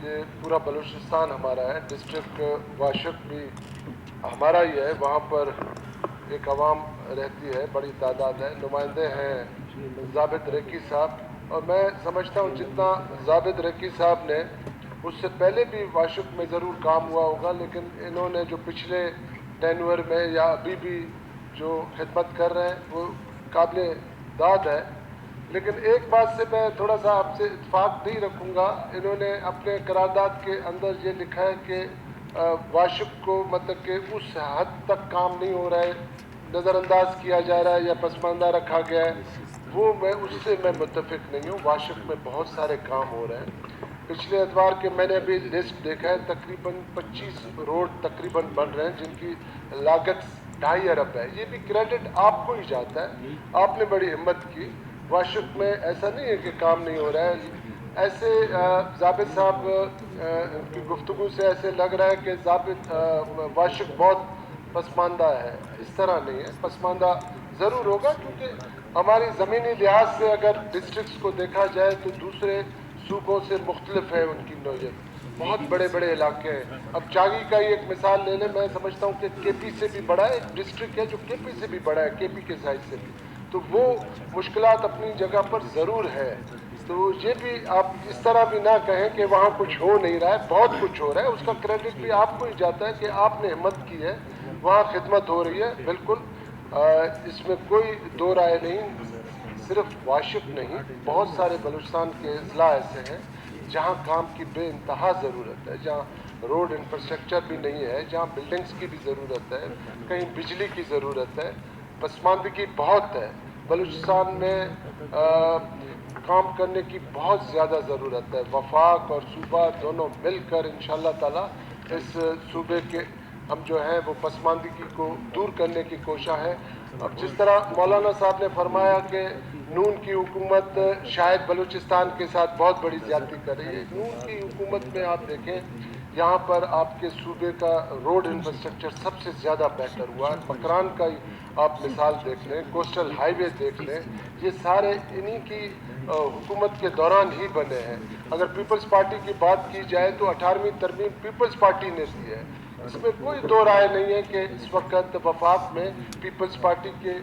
ये पूरा बलूचिस्तान हमारा है, डिस्ट्रिक्ट वाशक भी हमारा ही है। वहाँ पर एक आवाम रहती है, बड़ी तादाद है, नुमाइंदे हैं ज़ाबिद रेकी साहब, और मैं समझता हूँ जितना ज़ाबिद रेकी साहब ने उससे पहले भी वाशक में ज़रूर काम हुआ होगा, लेकिन इन्होंने जो पिछले टेन्यूर में या अभी भी जो खिदमत कर रहे हैं वो काबिल दाद है। लेकिन एक बात से मैं थोड़ा सा आपसे इत्फाक नहीं रखूँगा, इन्होंने अपने करारदाद के अंदर ये लिखा है कि वाशक को मतलब कि उस हद तक काम नहीं हो रहा है, नज़रअंदाज किया जा रहा है या पसमानदा रखा गया है, वो उससे मैं मुत्तफिक नहीं हूँ। वाशक में बहुत सारे काम हो रहे हैं। पिछले एतवार के मैंने अभी लिस्ट देखा है, तकरीबन 25 रोड तकरीबन बन रहे हैं जिनकी लागत 2.5 अरब है। ये भी क्रेडिट आपको ही जाता है, आपने बड़ी हिम्मत की। वाशक में ऐसा नहीं है कि काम नहीं हो रहा है। ऐसे ज़ाबिद साहब की गुफ्तगू से ऐसे लग रहा है कि ज़ाबिद वाशक बहुत पसमानदा है, इस तरह नहीं है। पसमानदा ज़रूर होगा क्योंकि हमारी ज़मीनी लिहाज से अगर डिस्ट्रिक्ट्स को देखा जाए तो दूसरे सूबों से मुख्तलिफ है उनकी नौयत, बहुत बड़े बड़े इलाके हैं। अब चागी का ही एक मिसाल ले लें, मैं समझता हूँ कि केपी से भी बड़ा है, एक डिस्ट्रिक्ट है जो केपी से भी बड़ा है, केपी के साइड से भी, तो वो मुश्किलात अपनी जगह पर ज़रूर है। तो ये भी आप इस तरह भी ना कहें कि वहाँ कुछ हो नहीं रहा है, बहुत कुछ हो रहा है, उसका क्रेडिट भी आपको ही जाता है कि आपने हिम्मत की है, वहाँ खिदमत हो रही है, बिल्कुल इसमें कोई दो राय नहीं। सिर्फ वाशक नहीं, बहुत सारे बलूचिस्तान के अजला ऐसे हैं जहाँ काम की बेइंतहा ज़रूरत है, जहाँ रोड इंफ्रास्ट्रक्चर भी नहीं है, जहाँ बिल्डिंग्स की भी ज़रूरत है, कहीं बिजली की ज़रूरत है, पसमानदगी बहुत है। बलूचिस्तान में काम करने की बहुत ज़्यादा ज़रूरत है। वफाक और सूबा दोनों मिलकर इंशाअल्लाह ताला इस सूबे के हम जो हैं वो पसमानदगी को दूर करने की कोशिश है। अब जिस तरह मौलाना साहब ने फरमाया कि नून की हुकूमत शायद बलूचिस्तान के साथ बहुत बड़ी ज़्यादती कर रही है, नून की हुकूमत में आप देखें यहाँ पर आपके सूबे का रोड इंफ्रास्ट्रक्चर सबसे ज़्यादा बेहतर हुआ है। मकरान का आप मिसाल देख लें, कोस्टल हाईवे देख लें, ये सारे इन्हीं की हुकूमत के दौरान ही बने हैं। अगर पीपल्स पार्टी की बात की जाए तो 18वीं तरमीम पीपल्स पार्टी ने दी है, इसमें कोई दो राय नहीं है कि इस वक्त वफाक में पीपल्स पार्टी के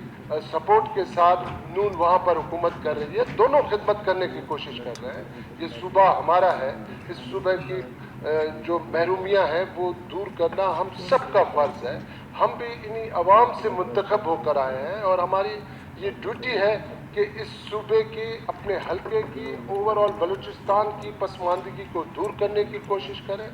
सपोर्ट के साथ नून वहाँ पर हुकूमत कर रही है, दोनों खिदमत करने की कोशिश कर रहे हैं। ये सूबा हमारा है, इस सूबे की जो महरूमियाँ हैं वो दूर करना हम सब का फ़र्ज़ है। हम भी इन्हीं अवाम से मुंतखब होकर आए हैं और हमारी ये ड्यूटी है कि इस सूबे की, अपने हल्के की, ओवरऑल बलूचिस्तान की पसमानदगी को दूर करने की कोशिश करें।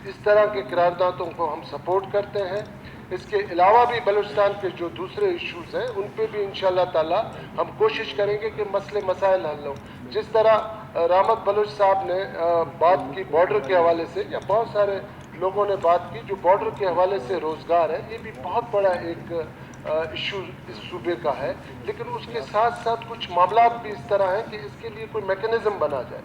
इस तरह के करारदादों को हम सपोर्ट करते हैं। इसके अलावा भी बलूचिस्तान के जो दूसरे इश्यूज़ हैं उन पे भी इंशाअल्लाह ताला हम कोशिश करेंगे कि मसले मसाइल हल हों। जिस तरह रहमत बलूच साहब ने बात की बॉर्डर के हवाले से, या बहुत सारे लोगों ने बात की जो बॉर्डर के हवाले से रोज़गार है, ये भी बहुत बड़ा एक इशू इस सूबे का है। लेकिन उसके साथ साथ कुछ मामला भी इस तरह हैं कि इसके लिए कोई मैकेनिज़्म बना जाए।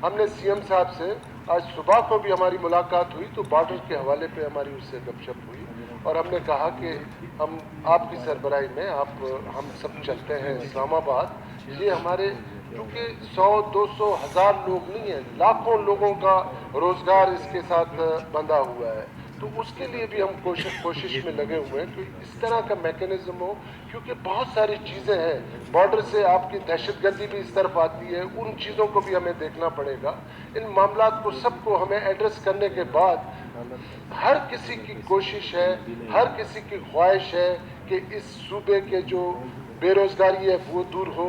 हमने सीएम साहब से आज सुबह को भी हमारी मुलाकात हुई तो बॉर्डर के हवाले पे हमारी उससे गपशप हुई और हमने कहा कि हम आपकी सरबराही में हम सब चलते हैं इस्लामाबाद। ये हमारे क्योंकि 100, 200, 1000 लोग नहीं हैं, लाखों लोगों का रोज़गार इसके साथ बंधा हुआ है, तो उसके लिए भी हम कोशिश में लगे हुए हैं कि इस तरह का मैकेनिज़्म हो, क्योंकि बहुत सारी चीज़ें हैं। बॉर्डर से आपकी दहशतगर्दी भी इस तरफ आती है, उन चीज़ों को भी हमें देखना पड़ेगा। इन मामलात को सबको हमें एड्रेस करने के बाद हर किसी की कोशिश है, हर किसी की ख्वाहिश है कि इस सूबे के जो बेरोज़गारी है वो दूर हो।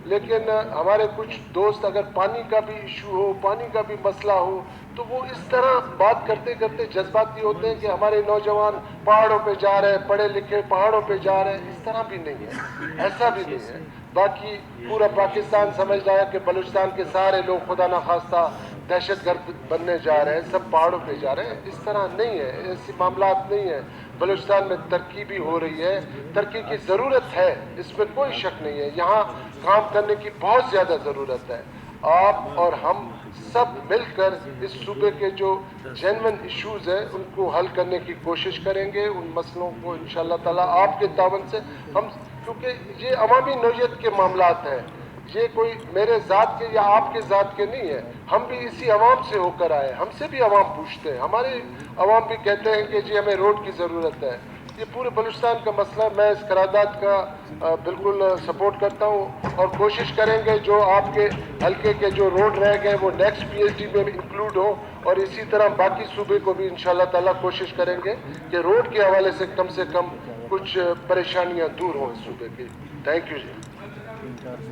लेकिन हमारे कुछ दोस्त अगर पानी का भी इशू हो, पानी का भी मसला हो, तो वो इस तरह बात करते करते जज्बाती होते हैं कि हमारे नौजवान पहाड़ों पे जा रहे हैं, पढ़े लिखे पहाड़ों पे जा रहे हैं। इस तरह भी नहीं है, ऐसा भी नहीं है। बाकी पूरा पाकिस्तान समझ रहा है कि बलूचिस्तान के सारे लोग खुदा न खास्ता दहशतगर्द बनने जा रहे हैं, सब पहाड़ों पे जा रहे हैं। इस तरह नहीं है, ऐसी मामलात नहीं है। बलूचिस्तान में तरक्की भी हो रही है, तरक्की की ज़रूरत है, इसमें कोई शक नहीं है। यहाँ काम करने की बहुत ज़्यादा ज़रूरत है। आप और हम सब मिलकर इस सूबे के जो जेन्युइन इश्यूज़ हैं उनको हल करने की कोशिश करेंगे। उन मसलों को इंशाअल्लाह ताला आपके तावन से हम, क्योंकि ये अवामी नौयत के मामलात हैं, یہ کوئی میرے ذات کے یا آپ کے ذات کے نہیں ہے، ہم بھی اسی عوام سے ہو کر آئے، ہم سے بھی عوام پوچھتے ہیں، ہمارے عوام بھی کہتے ہیں کہ جی ہمیں روڈ کی ضرورت ہے۔ یہ پورے بلوچستان کا مسئلہ ہے، میں اس قرارداد کا بالکل سپورٹ کرتا ہوں، اور کوشش کریں گے جو آپ کے حلقے کے جو روڈ رہ گئے وہ نیکسٹ پی ایچ ڈی میں انکلوڈ ہوں، اور اسی طرح باقی صوبے کو بھی انشاءاللہ تعالیٰ کوشش کریں گے کہ روڈ کے حوالے سے کم کچھ پریشانیاں دور ہوں اس صوبے کی۔ Thank you G.